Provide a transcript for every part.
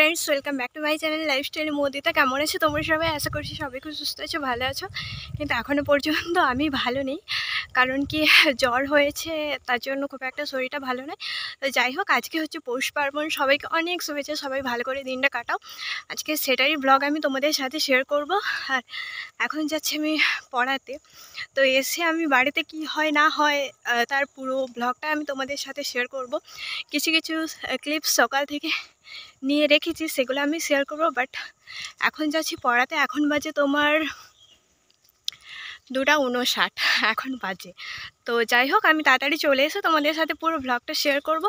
Friends, welcome back to my channel lifestyle Modita. কেমন আছো তোমরা সবাই? আশা করছি সবাই খুব সুস্থ আছো, ভালো আছো। কিন্তু এখনও পর্যন্ত আমি ভালো নেই, কারণ কি জ্বর হয়েছে, তার জন্য খুব একটা শরীরটা ভালো নয়। তো যাই হোক, আজকে হচ্ছে পৌষ পার্বণ, সবাইকে অনেক শুভেচ্ছা, সবাই ভালো করে দিনটা কাটাও। আজকে সেটারই ব্লগ আমি তোমাদের সাথে শেয়ার করব। আর এখন যাচ্ছি আমি পড়াতে, তো এসে আমি বাড়িতে কি হয় না হয় তার পুরো ব্লগটা আমি তোমাদের সাথে শেয়ার করব। কিছু কিছু ক্লিপস সকাল থেকে নিয়ে রেখেছি, সেগুলো আমি শেয়ার করব। বাট এখন যাচ্ছি পড়াতে, এখন বাজে তোমার 2:59 এখন বাজে। তো যাই হোক, আমি তাড়াতাড়ি চলে এসে তোমাদের সাথে পুরো ব্লগটা শেয়ার করব।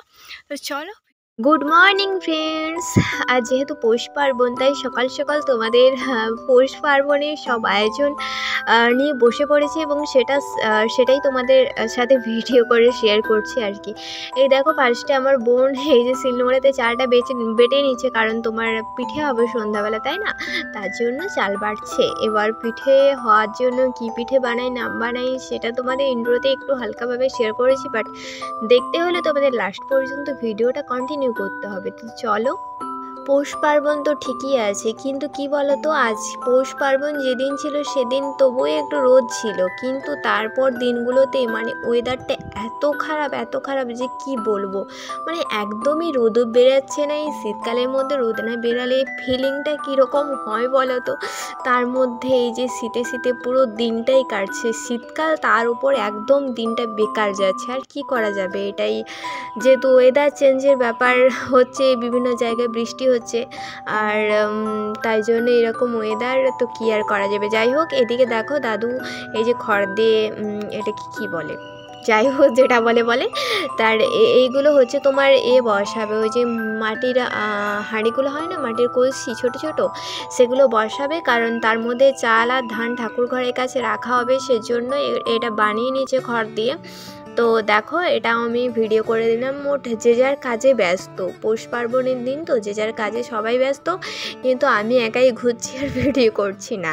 তো চলো। Good morning friends. আজ যেহেতু পৌষ পার্বণ, তাই সকাল সকাল তোমাদের পৌষ পার্বণের সব আয়োজন নিয়ে বসে পড়েছি এবং সেটাই তোমাদের সাথে ভিডিও করে শেয়ার করছি আর কি। এই দেখো, ফার্স্টে আমার বোন এই যে শিলনোড়াতে চালটা বেটে নিচ্ছে, কারণ তোমার পিঠে হবে সন্ধ্যাবেলা, তাই না? তার জন্য চাল বাটছে। এবার পিঠে হওয়ার জন্য কি পিঠে বানাই না বানাই সেটা তোমাদের ইন্ট্রোতে একটু হালকাভাবে শেয়ার করেছি, বাট দেখতে হলে তোমাদের লাস্ট পর্যন্ত ভিডিওটা কন্টিনিউ করতে হবে। তো চলো। পৌষ পার্বণ তো ঠিকই আছে, কিন্তু কি বলতো, আজ পৌষ পার্বণ যেদিন ছিল সেদিন তবুও একটু রোদ ছিল, কিন্তু তারপর দিনগুলোতে মানে ওয়েদারটা এত খারাপ যে কি বলবো। মানে একদমই রোদ বেরাচ্ছে না। এই শীতকালের মধ্যে রোদ না বেরালে ফিলিংটা কীরকম হয় বলো তো। তার মধ্যে এই যে শীতে শীতে পুরো দিনটাই কাটছে, শীতকাল তার উপর একদম দিনটা বেকার যাচ্ছে। আর কি করা যাবে, এটাই যেহেতু ওয়েদার চেঞ্জের ব্যাপার হচ্ছে, বিভিন্ন জায়গায় বৃষ্টি হচ্ছে, আর তাই জন্য এরকম ওয়েদার, তো কী আর করা যাবে। যাই হোক, এদিকে দেখো দাদু এই যে খড় দিয়ে এটাকে কি বলে, যাই হোক যেটা বলে তার এইগুলো হচ্ছে তোমার বসাবে। ওই যে মাটির হাঁড়িগুলো হয় না, মাটির কলসি ছোট ছোট, সেগুলো বসাবে, কারণ তার মধ্যে চাল আর ধান ঠাকুর ঘরের কাছে রাখা হবে, সেজন্য এটা বানিয়ে নিয়েছে খড় দিয়ে। তো দেখো, এটা আমি ভিডিও করে দিলাম। মোট যে যার কাজে ব্যস্ত, পৌষ পার্বণের দিন তো যে যার কাজে সবাই ব্যস্ত, কিন্তু আমি একাই ঘুরছি আর ভিডিও করছি না।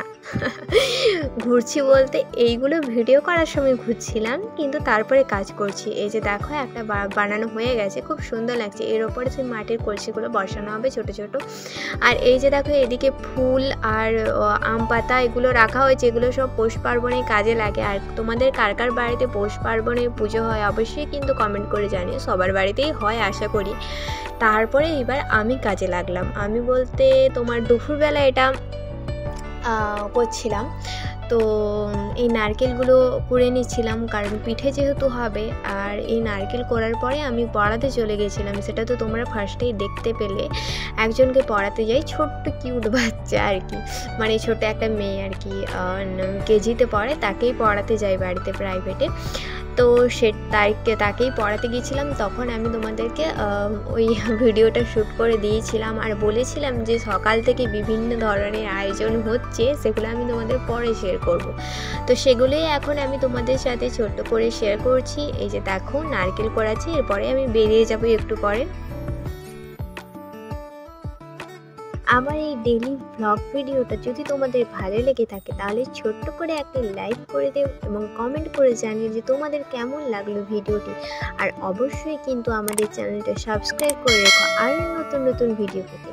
ঘুরছি বলতে এইগুলো ভিডিও করার সময় ঘুরছিলাম, কিন্তু তারপরে কাজ করছি। এই যে দেখো, একটা বানানো হয়ে গেছে, খুব সুন্দর লাগছে। এর ওপরে যে মাটির কলসিগুলো বসানো হবে ছোট ছোট। আর এই যে দেখো, এদিকে ফুল আর আম পাতা এগুলো রাখা হয়েছে, এগুলো সব পৌষ পার্বণে কাজে লাগে। আর তোমাদের কার কার বাড়িতে পৌষ পার্বণে পুজো হয় অবশ্যই কিন্তু কমেন্ট করে জানিও। সবার বাড়িতেই হয় আশা করি। তারপরে এবার আমি কাজে লাগলাম। আমি বলতে তোমার দুপুরবেলা এটা করছিলাম। তো এই নারকেলগুলো কুড়ে নিচ্ছিলাম, কারণ পিঠে যেহেতু হবে। আর এই নারকেল করার পরে আমি পড়াতে চলে গেছিলাম, সেটা তো তোমরা ফার্স্টেই দেখতে পেলে। একজনকে পড়াতে যাই, ছোট্ট কিউট বাচ্চা আর কি, মানে ছোট একটা মেয়ে আর কি, কেজিতে পড়ে, তাকেই পড়াতে যাই বাড়িতে প্রাইভেটে। তো তাকেই পড়াতে গিয়েছিলাম। তখন আমি তোমাদেরকে ওই ভিডিওটা শ্যুট করে দিয়েছিলাম, আর বলেছিলাম যে সকাল থেকে বিভিন্ন ধরনের আয়োজন হচ্ছে, সেগুলো আমি তোমাদের পরে শেয়ার করব। তো সেগুলোই এখন আমি তোমাদের সাথে ছোট্ট করে শেয়ার করছি। এই যে দেখো, নারকেল করাচ্ছি, এরপরে আমি বেরিয়ে যাব একটু পরে। আমার এই ডেইলি ব্লগ ভিডিওটা যদি তোমাদের ভালো লেগে থাকে, তাহলে ছোট্ট করে একটা লাইক করে দেও এবং কমেন্ট করে জানিও যে তোমাদের কেমন লাগলো ভিডিওটি। আর অবশ্যই কিন্তু আমাদের চ্যানেলটা সাবস্ক্রাইব করে রেখো আরও নতুন নতুন ভিডিও পেতে।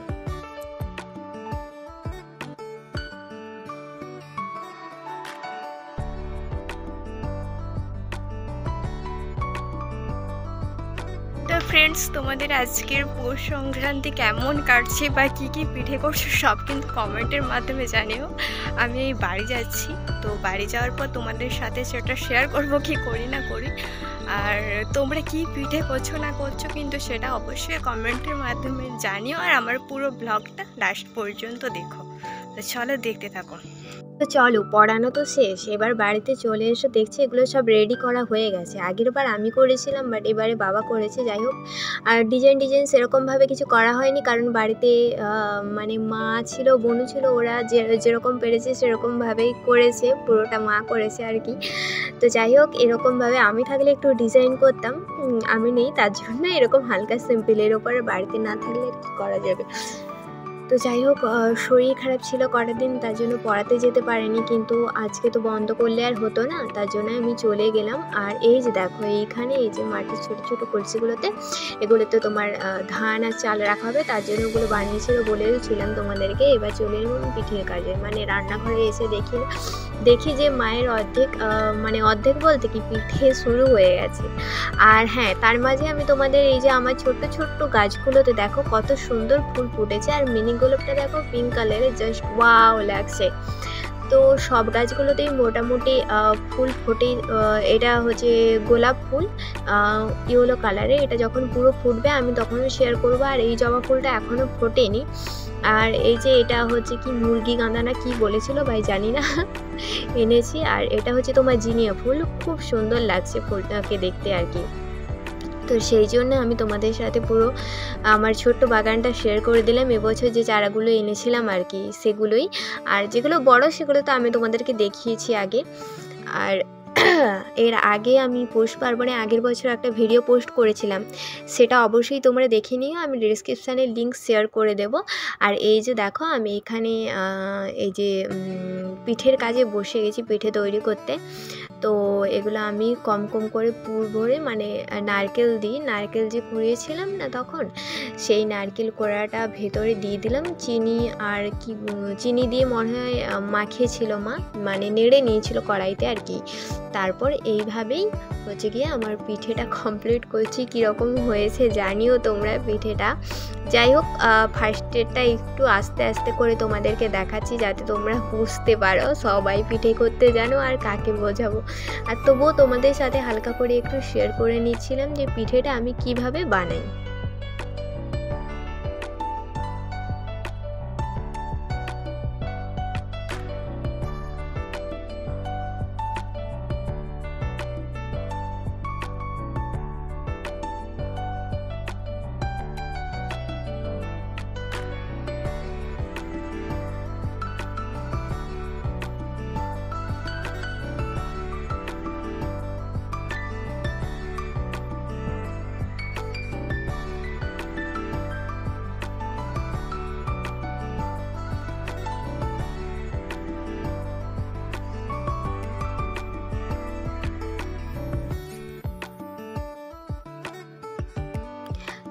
তো ফ্রেন্ডস, তোমাদের আজকের পৌষ সংক্রান্তি কেমন কাটছে বা কী কী পিঠে করছো সব কিন্তু কমেন্টের মাধ্যমে জানিও। আমি এই বাড়ি যাচ্ছি, তো বাড়ি যাওয়ার পর তোমাদের সাথে সেটা শেয়ার করবো কি করি না করি। আর তোমরা কি পিঠে করছো না করছো কিন্তু সেটা অবশ্যই কমেন্টের মাধ্যমে জানিও। আর আমার পুরো ব্লগটা লাস্ট পর্যন্ত দেখো। তো চলো, দেখতে থাকো। তো চলো, পড়ানো তো শেষ, এবার বাড়িতে চলে এসে দেখছি এগুলো সব রেডি করা হয়ে গেছে। আগের বার আমি করেছিলাম, বাট এবারে বাবা করেছে। যাই হোক, আর ডিজাইন সেরকমভাবে কিছু করা হয়নি, কারণ বাড়িতে মানে মা ছিল, বোনও ছিল, ওরা যেরকম পেরেছে সেরকমভাবেই করেছে, পুরোটা মা করেছে আর কি। তো যাই হোক, এরকমভাবে আমি থাকলে একটু ডিজাইন করতাম, আমি নেই, তার জন্য এরকম হালকা সিম্পলের ওপরে বাড়িতে না থাকলে আর কি করা যাবে। তো যাই হোক, শরীর খারাপ ছিল কটা দিন, তার জন্য পড়াতে যেতে পারিনি, কিন্তু আজকে তো বন্ধ করলে আর হতো না, তার জন্য আমি চলে গেলাম। আর এই যে দেখো, এইখানে এই যে মাটির ছোটো ছোটো কলসিগুলোতে, এগুলোতে তোমার ধান আর চাল রাখা হবে, তার জন্য ওগুলো বানিয়েছিল, বলেছিলাম তোমাদেরকে। এবার চলে এলাম পিঠের কাজে, মানে রান্নাঘরে এসে দেখি যে মায়ের অর্ধেক বলতে কি পিঠে শুরু হয়ে গেছে। আর হ্যাঁ, তার মাঝে আমি তোমাদের এই যে আমার ছোট্ট ছোট্ট গাছগুলোতে দেখো কত সুন্দর ফুল ফুটেছে, আর মিনি গোলাপটা দেখো পিঙ্ক কালারের, জাস্ট ওয়াও লাগছে। তো সব গাছগুলোতেই মোটামুটি ফুল ফোটে। এটা হচ্ছে গোলাপ ফুল, ইয়েলো কালারের। এটা যখন পুরো ফুটবে আমি তখনও শেয়ার করবো। আর এই জবা ফুলটা এখনও ফোটেনি। আর এই যে এটা হচ্ছে কি মুরগি গাঁদা না কি বলেছিল ভাই, জানি না, এনেছি। আর এটা হচ্ছে তোমার জিনিয়া ফুল, খুব সুন্দর লাগছে ফুলটাকে দেখতে আর কি। তো সেই জন্য আমি তোমাদের সাথে পুরো আমার ছোট্ট বাগানটা শেয়ার করে দিলাম। এবছর যে চারাগুলো এনেছিলাম আর কি সেগুলোই, আর যেগুলো বড় সেগুলো তো আমি তোমাদেরকে দেখিয়েছি আগে। আর এর আগে আমি পৌষ পার্বণে আগের বছর একটা ভিডিও পোস্ট করেছিলাম, সেটা অবশ্যই তোমরা দেখে নিও, আমি ডেসক্রিপশানে লিঙ্ক শেয়ার করে দেব। আর এই যে দেখো, আমি এখানে এই যে পিঠের কাজে বসে গেছি, পিঠে তৈরি করতে। তো এগুলো আমি কম কম করে পুর ভরে, মানে নারকেল যে কুড়িয়েছিলাম না তখন, সেই নারকেল কোড়াটা ভেতরে দিয়ে দিলাম, চিনি দিয়ে মনে হয় মাখিয়েছিল মা, মানে নেড়ে নিয়েছিল কড়াইতে আর কি। তারপর এইভাবেই হচ্ছে গিয়ে আমার পিঠেটা কমপ্লিট করছি। কীরকম হয়েছে জানিও তোমরা পিঠেটা। যাই হোক, ফার্স্টেরটা একটু আস্তে আস্তে করে তোমাদেরকে দেখাচ্ছি, যাতে তোমরা বুঝতে পারো সবাই পিঠে করতে জানো আর কাকে বোঝাবো। আর তবুও তোমাদের সাথে হালকা করে একটু শেয়ার করে নিচ্ছিলাম যে পিঠেটা আমি কিভাবে বানাই।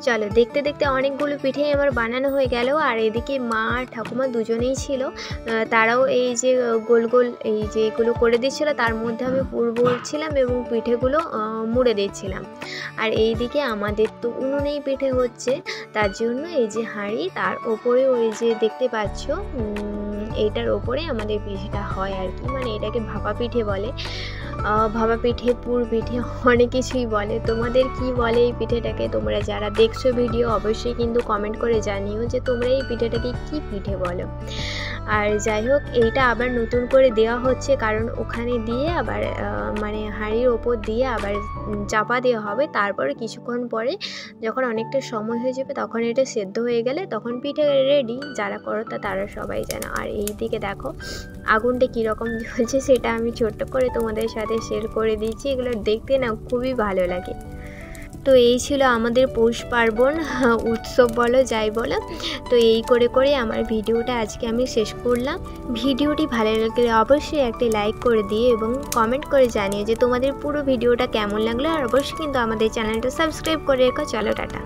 চলো, দেখতে দেখতে অনেকগুলো পিঠেই আমার বানানো হয়ে গেল। আর এদিকে মা আর ঠাকুমা দুজনেই ছিল, তারাও এই যে গোল গোল এই যে এগুলো করে দিচ্ছিলো, তার মধ্যে আমি পুর ভরছিলাম এবং পিঠেগুলো মুড়ে দিচ্ছিলাম। আর এইদিকে আমাদের তো উনুনেই পিঠে হচ্ছে, তার জন্য এই যে হাঁড়ি, তার ওপরে ওই যে দেখতে পাচ্ছ এইটার ওপরে আমাদের পিঠেটা হয় আর কি, মানে এটাকে ভাপা পিঠে বলে। ভাপা পিঠে, পুর পিঠে, অনেক কিছুই বলে। তোমাদের কি বলে এই পিঠেটাকে? তোমরা যারা দেখছো ভিডিও অবশ্যই কিন্তু কমেন্ট করে জানিও যে তোমরা এই পিঠেটাকে কি পিঠে বলো। আর যাই হোক, এইটা আবার নতুন করে দেওয়া হচ্ছে, কারণ ওখানে দিয়ে আবার মানে হাঁড়ির ওপর দিয়ে আবার চাপা দেওয়া হবে। তারপরে কিছুক্ষণ পরে যখন অনেকটা সময় হয়ে যাবে, তখন এটা সেদ্ধ হয়ে গেলে তখন পিঠে রেডি। যারা করো তারা সবাই জানো। আর এই দিকে দেখো আগুনটা কীরকম জ্বলছে, সেটা আমি ছোট্ট করে তোমাদের সাথে শেয়ার করে দিচ্ছি। এগুলো দেখতে না খুবই ভালো লাগে। তো এই ছিল আমাদের পৌষ পার্বণ উৎসব বলো যাই বলো। তো এই করে করে আমার ভিডিওটা আজকে আমি শেষ করলাম। ভিডিওটি ভালো লাগলে অবশ্যই একটি লাইক করে দিয়ে এবং কমেন্ট করে জানিও যে তোমাদের পুরো ভিডিওটা কেমন লাগলো। আর অবশ্যই কিন্তু আমাদের চ্যানেলটা সাবস্ক্রাইব করে রেখো। চলো টাটা।